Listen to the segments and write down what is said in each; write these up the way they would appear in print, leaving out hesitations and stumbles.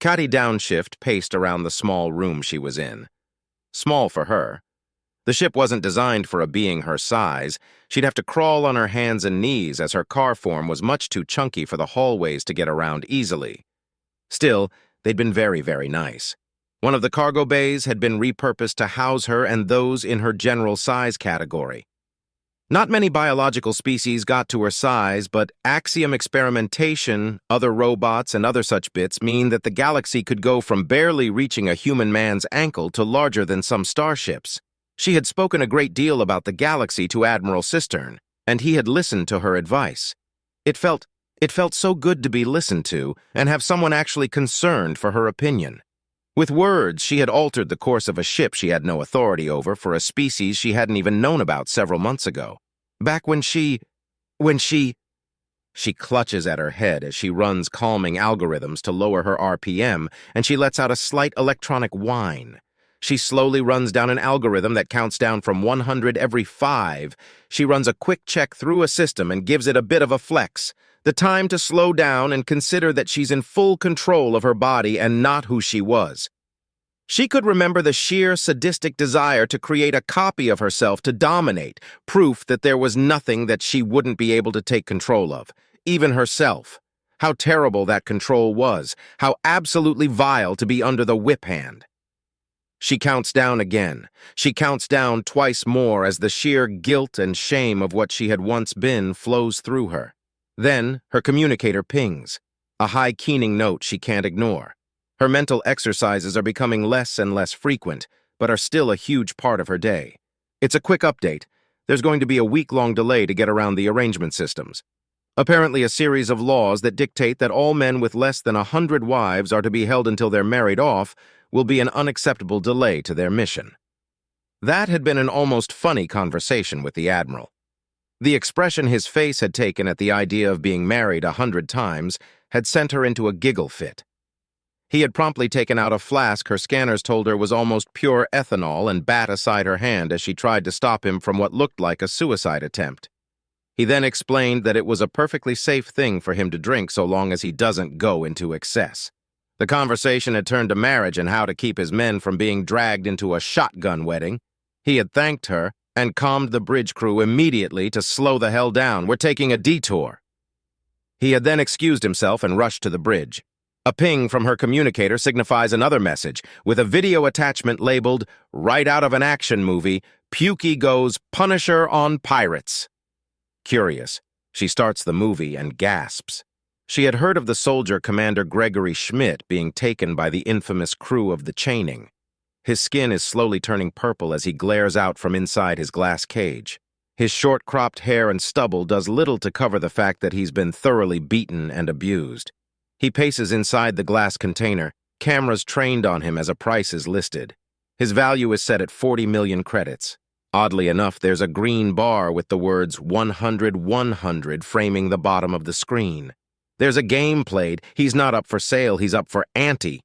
Catty downshift paced around the small room she was in. Small for her. The ship wasn't designed for a being her size. She'd have to crawl on her hands and knees as her car form was much too chunky for the hallways to get around easily. Still, they'd been very, very nice. One of the cargo bays had been repurposed to house her and those in her general size category. Not many biological species got to her size, but axiom experimentation, other robots, and other such bits mean that the galaxy could go from barely reaching a human man's ankle to larger than some starships. She had spoken a great deal about the galaxy to Admiral Cistern, and he had listened to her advice. It felt so good to be listened to and have someone actually concerned for her opinion. With words, she had altered the course of a ship she had no authority over for a species she hadn't even known about several months ago. Back when she clutches at her head as she runs calming algorithms to lower her RPM, and she lets out a slight electronic whine. She slowly runs down an algorithm that counts down from 100 every 5. She runs a quick check through a system and gives it a bit of a flex. The time to slow down and consider that she's in full control of her body and not who she was. She could remember the sheer sadistic desire to create a copy of herself to dominate, proof that there was nothing that she wouldn't be able to take control of, even herself. How terrible that control was, how absolutely vile to be under the whip hand. She counts down again. She counts down twice more as the sheer guilt and shame of what she had once been flows through her. Then, her communicator pings, a high keening note she can't ignore. Her mental exercises are becoming less and less frequent, but are still a huge part of her day. It's a quick update. There's going to be a week-long delay to get around the arrangement systems. Apparently a series of laws that dictate that all men with less than 100 wives are to be held until they're married off will be an unacceptable delay to their mission. That had been an almost funny conversation with the Admiral. The expression his face had taken at the idea of being married 100 times had sent her into a giggle fit. He had promptly taken out a flask her scanners told her was almost pure ethanol and bat aside her hand as she tried to stop him from what looked like a suicide attempt. He then explained that it was a perfectly safe thing for him to drink so long as he doesn't go into excess. The conversation had turned to marriage and how to keep his men from being dragged into a shotgun wedding. He had thanked her and calmed the bridge crew immediately to slow the hell down. We're taking a detour. He had then excused himself and rushed to the bridge. A ping from her communicator signifies another message, with a video attachment labeled, right out of an action movie, Pukey goes Punisher on pirates. Curious, she starts the movie and gasps. She had heard of the soldier Commander Gregory Schmidt being taken by the infamous crew of the Chaining. His skin is slowly turning purple as he glares out from inside his glass cage. His short-cropped hair and stubble does little to cover the fact that he's been thoroughly beaten and abused. He paces inside the glass container, cameras trained on him as a price is listed. His value is set at 40 million credits. Oddly enough, there's a green bar with the words 100-100 framing the bottom of the screen. There's a game played. He's not up for sale, he's up for ante.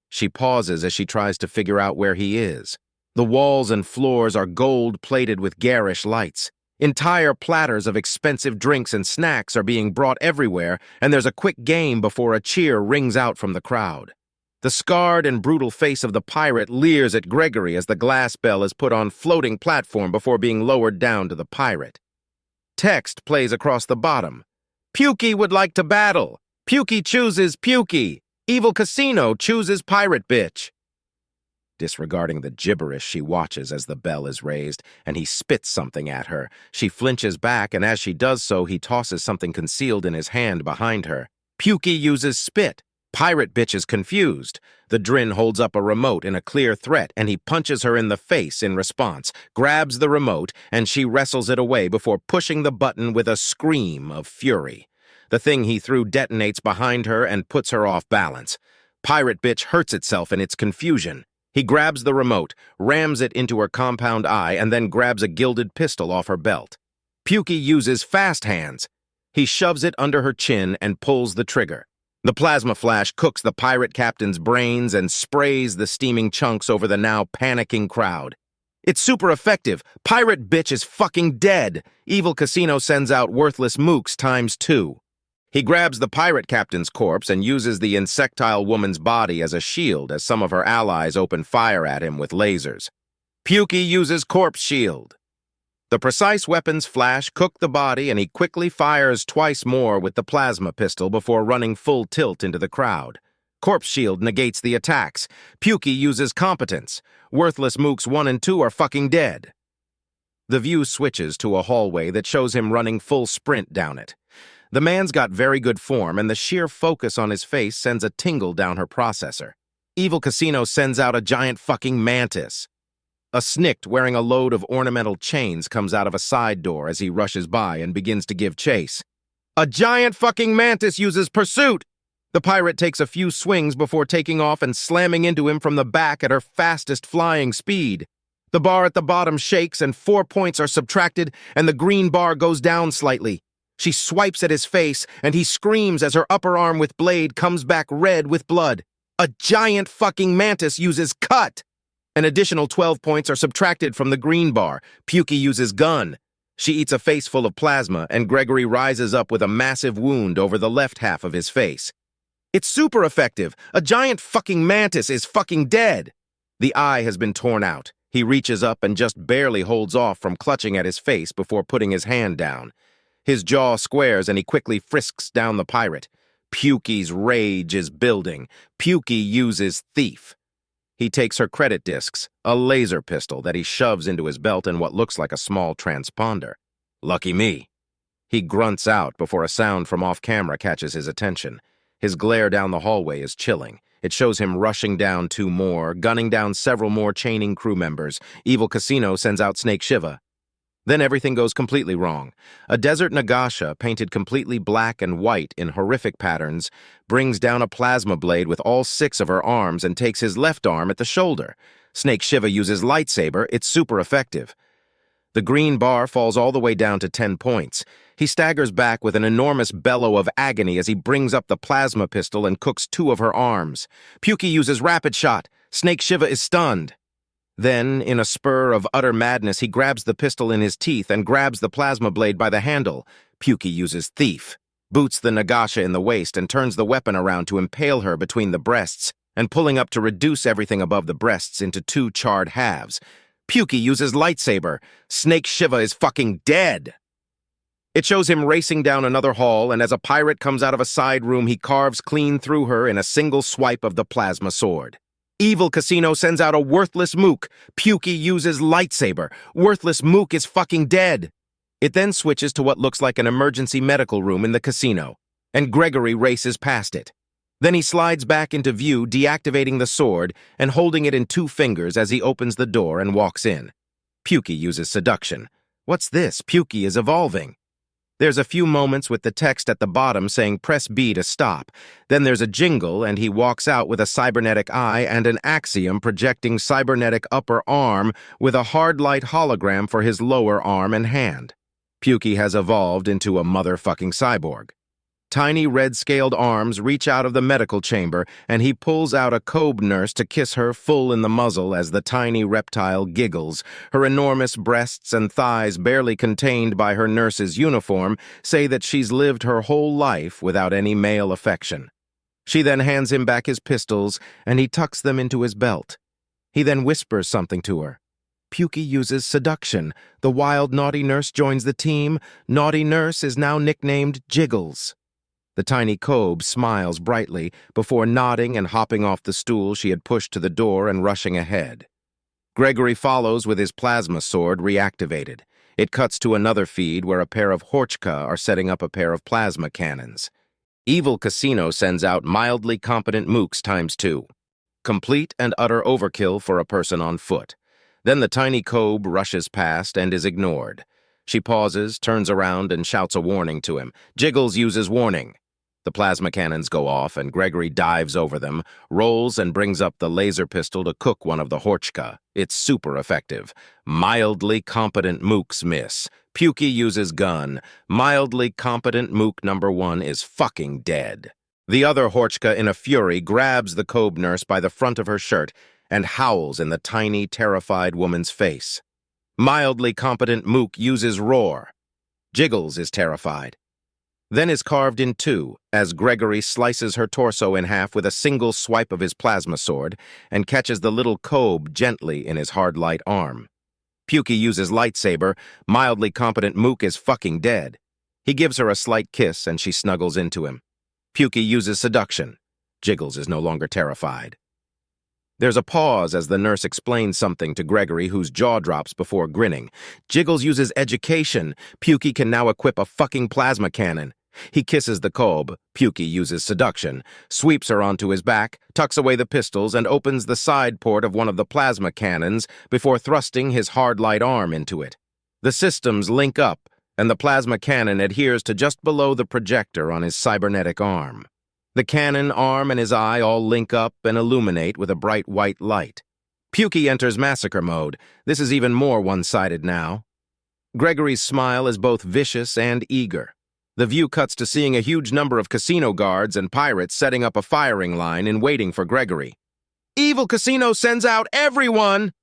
She pauses as she tries to figure out where he is. The walls and floors are gold-plated with garish lights. Entire platters of expensive drinks and snacks are being brought everywhere, and there's a quick game before a cheer rings out from the crowd. The scarred and brutal face of the pirate leers at Gregory as the glass bell is put on floating platform before being lowered down to the pirate. Text plays across the bottom. Pukey would like to battle. Pukey chooses Pukey. Evil Casino chooses pirate bitch. Disregarding the gibberish, she watches as the bell is raised, and he spits something at her. She flinches back, and as she does so, he tosses something concealed in his hand behind her. Pukey uses spit. Pirate bitch is confused. The Drin holds up a remote in a clear threat, and he punches her in the face in response, grabs the remote, and she wrestles it away before pushing the button with a scream of fury. The thing he threw detonates behind her and puts her off balance. Pirate bitch hurts itself in its confusion. He grabs the remote, rams it into her compound eye, and then grabs a gilded pistol off her belt. Pukey uses fast hands. He shoves it under her chin and pulls the trigger. The plasma flash cooks the pirate captain's brains and sprays the steaming chunks over the now panicking crowd. It's super effective. Pirate bitch is fucking dead. Evil Casino sends out worthless mooks ×2. He grabs the pirate captain's corpse and uses the insectile woman's body as a shield as some of her allies open fire at him with lasers. Pukey uses corpse shield. The precise weapons flash cook the body, and he quickly fires twice more with the plasma pistol before running full tilt into the crowd. Corpse shield negates the attacks. Pukey uses competence. Worthless mooks 1 and 2 are fucking dead. The view switches to a hallway that shows him running full sprint down it. The man's got very good form, and the sheer focus on his face sends a tingle down her processor. Evil Casino sends out a giant fucking mantis. A snikt wearing a load of ornamental chains comes out of a side door as he rushes by and begins to give chase. A giant fucking mantis uses pursuit! The pirate takes a few swings before taking off and slamming into him from the back at her fastest flying speed. The bar at the bottom shakes and 4 points are subtracted and the green bar goes down slightly. She swipes at his face and he screams as her upper arm with blade comes back red with blood. A giant fucking mantis uses cut! An additional 12 points are subtracted from the green bar. Pukey uses gun. She eats a face full of plasma, and Gregory rises up with a massive wound over the left half of his face. It's super effective. A giant fucking mantis is fucking dead. The eye has been torn out. He reaches up and just barely holds off from clutching at his face before putting his hand down. His jaw squares and he quickly frisks down the pirate. Pukey's rage is building. Pukey uses thief. He takes her credit discs, a laser pistol that he shoves into his belt and what looks like a small transponder. Lucky me. He grunts out before a sound from off-camera catches his attention. His glare down the hallway is chilling. It shows him rushing down 2 more, gunning down several more chaining crew members. Evil Casino sends out Snake Shiva. Then everything goes completely wrong. A desert Nagasha, painted completely black and white in horrific patterns, brings down a plasma blade with all 6 of her arms and takes his left arm at the shoulder. Snake Shiva uses lightsaber. It's super effective. The green bar falls all the way down to 10 points. He staggers back with an enormous bellow of agony as he brings up the plasma pistol and cooks 2 of her arms. Pukey uses rapid shot. Snake Shiva is stunned. Then, in a spur of utter madness, he grabs the pistol in his teeth and grabs the plasma blade by the handle. Pukey uses thief, boots the Nagasha in the waist and turns the weapon around to impale her between the breasts, and pulling up to reduce everything above the breasts into 2 charred halves. Pukey uses lightsaber. Snake Shiva is fucking dead. It shows him racing down another hall, and as a pirate comes out of a side room, he carves clean through her in a single swipe of the plasma sword. Evil Casino sends out a worthless mook. Pukey uses lightsaber. Worthless mook is fucking dead. It then switches to what looks like an emergency medical room in the casino, and Gregory races past it. Then he slides back into view, deactivating the sword and holding it in 2 fingers as he opens the door and walks in. Pukey uses seduction. What's this? Pukey is evolving. There's a few moments with the text at the bottom saying press B to stop. Then there's a jingle and he walks out with a cybernetic eye and an axiom projecting cybernetic upper arm with a hard light hologram for his lower arm and hand. Pukey has evolved into a motherfucking cyborg. Tiny red-scaled arms reach out of the medical chamber, and he pulls out a Kobe nurse to kiss her full in the muzzle as the tiny reptile giggles. Her enormous breasts and thighs, barely contained by her nurse's uniform, say that she's lived her whole life without any male affection. She then hands him back his pistols, and he tucks them into his belt. He then whispers something to her. Pukey uses seduction. The wild naughty nurse joins the team. Naughty nurse is now nicknamed Jiggles. The tiny Kobe smiles brightly before nodding and hopping off the stool she had pushed to the door and rushing ahead. Gregory follows with his plasma sword reactivated. It cuts to another feed where a pair of Horchka are setting up a pair of plasma cannons. Evil Casino sends out mildly competent mooks ×2. Complete and utter overkill for a person on foot. Then the tiny Kobe rushes past and is ignored. She pauses, turns around, and shouts a warning to him. Jiggles uses warning. The plasma cannons go off, and Gregory dives over them, rolls, and brings up the laser pistol to cook one of the Horchka. It's super effective. Mildly competent mooks miss. Pukey uses gun. Mildly competent mook number 1 is fucking dead. The other Horchka, in a fury, grabs the Kobe nurse by the front of her shirt and howls in the tiny, terrified woman's face. Mildly competent mook uses roar. Jiggles is terrified. then is carved in two as Gregory slices her torso in half with a single swipe of his plasma sword and catches the little Kobe gently in his hard light arm. Pukey uses lightsaber. Mildly competent Mook is fucking dead. He gives her a slight kiss and she snuggles into him. Pukey uses seduction. Jiggles is no longer terrified. There's a pause as the nurse explains something to Gregory, whose jaw drops before grinning. Jiggles uses education. Pukey can now equip a fucking plasma cannon. He kisses the Kobe. Pukey uses seduction, sweeps her onto his back, tucks away the pistols, and opens the side port of one of the plasma cannons before thrusting his hard light arm into it. The systems link up, and the plasma cannon adheres to just below the projector on his cybernetic arm. The cannon, arm, and his eye all link up and illuminate with a bright white light. Pukey enters Massacre mode. This is even more one-sided now. Gregory's smile is both vicious and eager. The view cuts to seeing a huge number of casino guards and pirates setting up a firing line and waiting for Gregory. "Evil Casino sends out everyone!"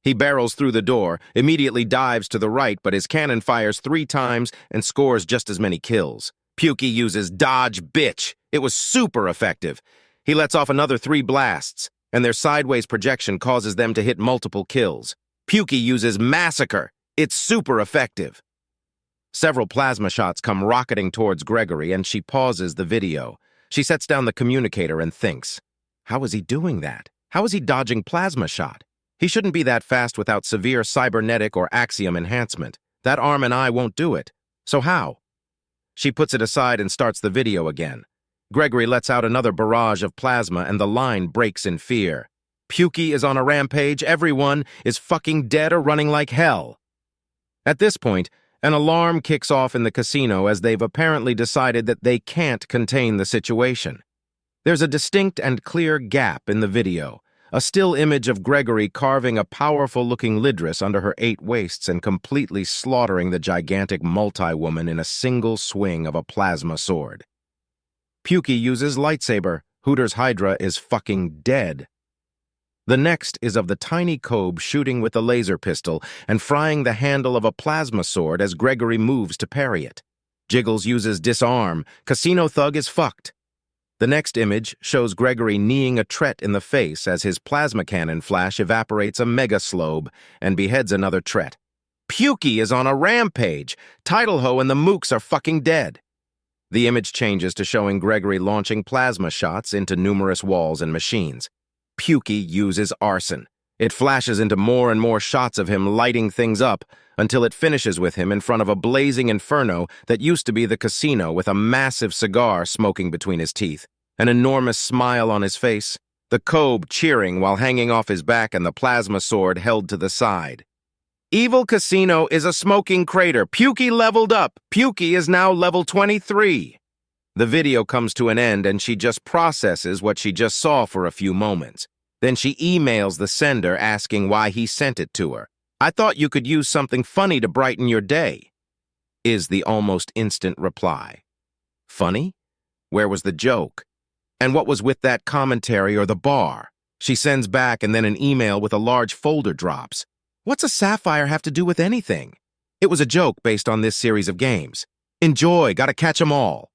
He barrels through the door, immediately dives to the right, but his cannon fires 3 times and scores just as many kills. Pukey uses dodge bitch. It was super effective. He lets off another 3 blasts, and their sideways projection causes them to hit multiple kills. Pukey uses massacre. It's super effective. Several plasma shots come rocketing towards Gregory, and she pauses the video. She sets down the communicator and thinks, how is he doing that? How is he dodging plasma shot? He shouldn't be that fast without severe cybernetic or axiom enhancement. That arm and eye won't do it. So how? She puts it aside and starts the video again. Gregory lets out another barrage of plasma, and the line breaks in fear. Pukey is on a rampage. Everyone is fucking dead or running like hell. At this point, an alarm kicks off in the casino as they've apparently decided that they can't contain the situation. There's a distinct and clear gap in the video, a still image of Gregory carving a powerful-looking lidris under her 8 waists and completely slaughtering the gigantic multi-woman in a single swing of a plasma sword. Pukey uses lightsaber. Hooter's Hydra is fucking dead. The next is of the tiny Kobe shooting with the laser pistol and frying the handle of a plasma sword as Gregory moves to parry it. Jiggles uses disarm. Casino Thug is fucked. The next image shows Gregory kneeing a Tret in the face as his plasma cannon flash evaporates a mega slobe and beheads another Tret. Pukey is on a rampage. Tidalho and the Mooks are fucking dead. The image changes to showing Gregory launching plasma shots into numerous walls and machines. Pukey uses arson. It flashes into more and more shots of him lighting things up until it finishes with him in front of a blazing inferno that used to be the casino with a massive cigar smoking between his teeth, an enormous smile on his face, the Kobe cheering while hanging off his back and the plasma sword held to the side. Evil Casino is a smoking crater. Pukey leveled up. Pukey is now level 23. The video comes to an end and she just processes what she just saw for a few moments. Then she emails the sender asking why he sent it to her. "I thought you could use something funny to brighten your day," is the almost instant reply. Funny? Where was the joke? And what was with that commentary or the bar? She sends back and then an email with a large folder drops. What's a sapphire have to do with anything? It was a joke based on this series of games. Enjoy, gotta catch 'em all.